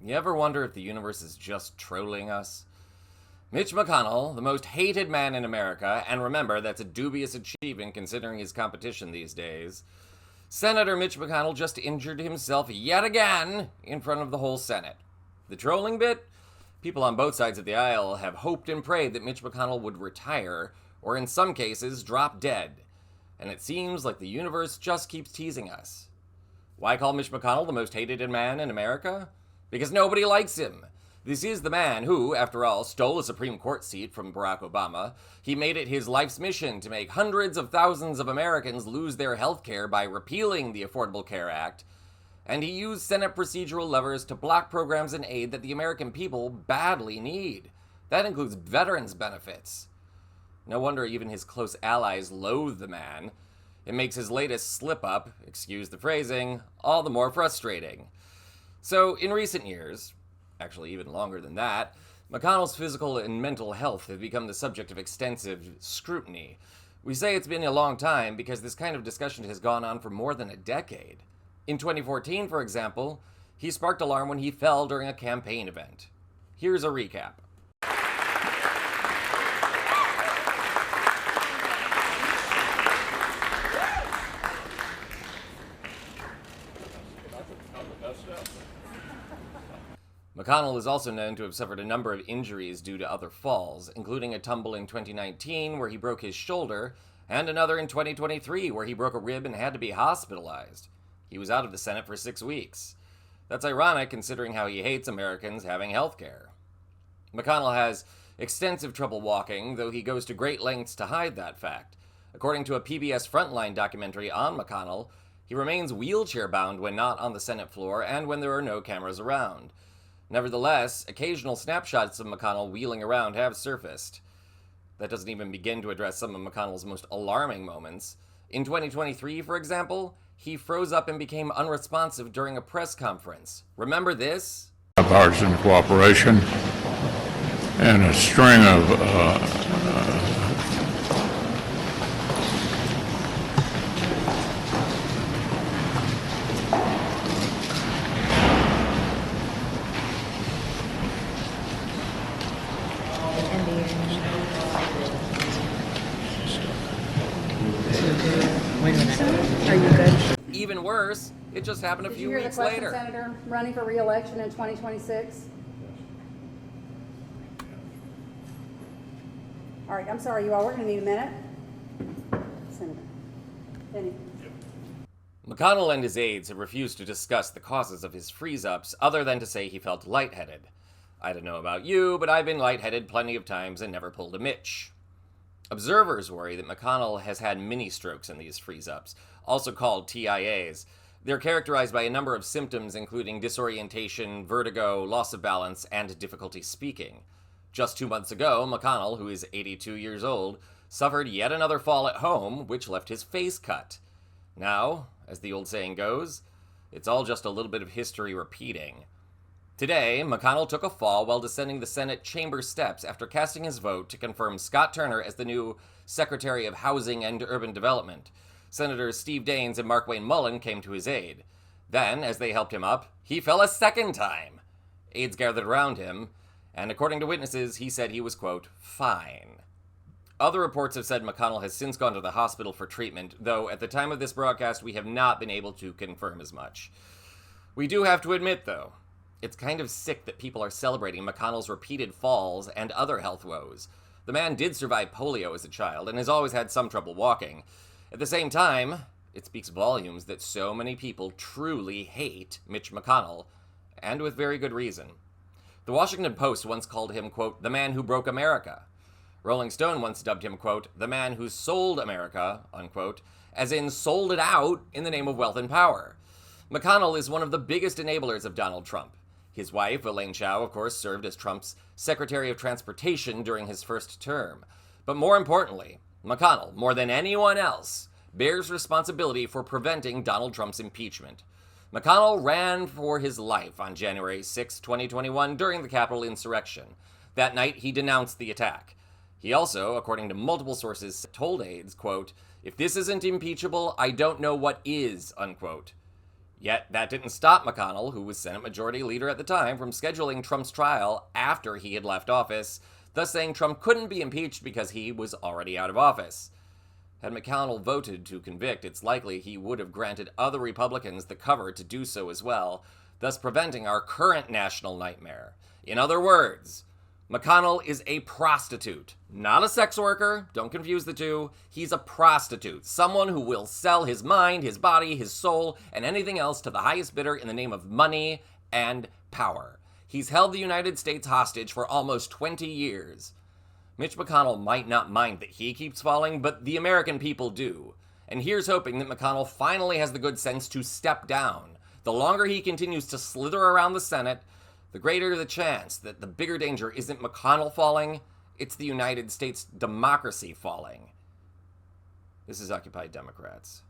You ever wonder if the universe is just trolling us? Mitch McConnell, the most hated man in America, and remember, that's a dubious achievement considering his competition these days. Senator Mitch McConnell just injured himself yet again in front of the whole Senate. The trolling bit? People on both sides of the aisle have hoped and prayed that Mitch McConnell would retire, or in some cases, drop dead. And it seems like the universe just keeps teasing us. Why call Mitch McConnell the most hated man in America? Because nobody likes him. This is the man who, after all, stole a Supreme Court seat from Barack Obama. He made it his life's mission to make hundreds of thousands of Americans lose their health care by repealing the Affordable Care Act. And he used Senate procedural levers to block programs and aid that the American people badly need. That includes veterans' benefits. No wonder even his close allies loathe the man. It makes his latest slip-up, excuse the phrasing, all the more frustrating. So, in recent years, actually even longer than that, McConnell's physical and mental health have become the subject of extensive scrutiny. We say it's been a long time because this kind of discussion has gone on for more than a decade. In 2014, for example, he sparked alarm when he fell during a campaign event. Here's a recap. McConnell is also known to have suffered a number of injuries due to other falls, including a tumble in 2019 where he broke his shoulder, and another in 2023 where he broke a rib and had to be hospitalized. He was out of the Senate for 6 weeks. That's ironic considering how he hates Americans having health care. McConnell has extensive trouble walking, though he goes to great lengths to hide that fact. According to a PBS Frontline documentary on McConnell, he remains wheelchair-bound when not on the Senate floor and when there are no cameras around. Nevertheless, occasional snapshots of McConnell wheeling around have surfaced. That doesn't even begin to address some of McConnell's most alarming moments. In 2023, for example, he froze up and became unresponsive during a press conference. Remember this? Bipartisan cooperation and a string of Are you good? Even worse, it just happened a few weeks later. Did you hear the question, Senator, running for re-election in 2026? All right, I'm sorry, you all. We're going to need a minute. Senator Benny. McConnell and his aides have refused to discuss the causes of his freeze-ups other than to say he felt lightheaded. I don't know about you, but I've been lightheaded plenty of times and never pulled a Mitch. Observers worry that McConnell has had mini-strokes in these freeze-ups, also called TIAs. They're characterized by a number of symptoms including disorientation, vertigo, loss of balance, and difficulty speaking. Just 2 months ago, McConnell, who is 82 years old, suffered yet another fall at home, which left his face cut. Now, as the old saying goes, it's all just a little bit of history repeating. Today, McConnell took a fall while descending the Senate chamber steps after casting his vote to confirm Scott Turner as the new Secretary of Housing and Urban Development. Senators Steve Daines and Markwayne Mullin came to his aid. Then, as they helped him up, he fell a second time. Aides gathered around him, and according to witnesses, he said he was, quote, fine. Other reports have said McConnell has since gone to the hospital for treatment, though at the time of this broadcast we have not been able to confirm as much. We do have to admit, though, it's kind of sick that people are celebrating McConnell's repeated falls and other health woes. The man did survive polio as a child and has always had some trouble walking. At the same time, it speaks volumes that so many people truly hate Mitch McConnell, and with very good reason. The Washington Post once called him, quote, the man who broke America. Rolling Stone once dubbed him, quote, the man who sold America, unquote, as in sold it out in the name of wealth and power. McConnell is one of the biggest enablers of Donald Trump. His wife, Elaine Chao, of course, served as Trump's Secretary of Transportation during his first term. But more importantly, McConnell, more than anyone else, bears responsibility for preventing Donald Trump's impeachment. McConnell ran for his life on January 6, 2021, during the Capitol insurrection. That night, he denounced the attack. He also, according to multiple sources, told aides, quote, if this isn't impeachable, I don't know what is, unquote. Yet that didn't stop McConnell, who was Senate Majority Leader at the time, from scheduling Trump's trial after he had left office, thus saying Trump couldn't be impeached because he was already out of office. Had McConnell voted to convict, it's likely he would have granted other Republicans the cover to do so as well, thus preventing our current national nightmare. In other words, McConnell is a prostitute, not a sex worker. Don't confuse the two. He's a prostitute, someone who will sell his mind, his body, his soul, and anything else to the highest bidder in the name of money and power. He's held the United States hostage for almost 20 years. Mitch McConnell might not mind that he keeps falling, but the American people do. And here's hoping that McConnell finally has the good sense to step down. The longer he continues to slither around the Senate, the greater the chance that the bigger danger isn't McConnell falling, it's the United States democracy falling. This is Occupy Democrats.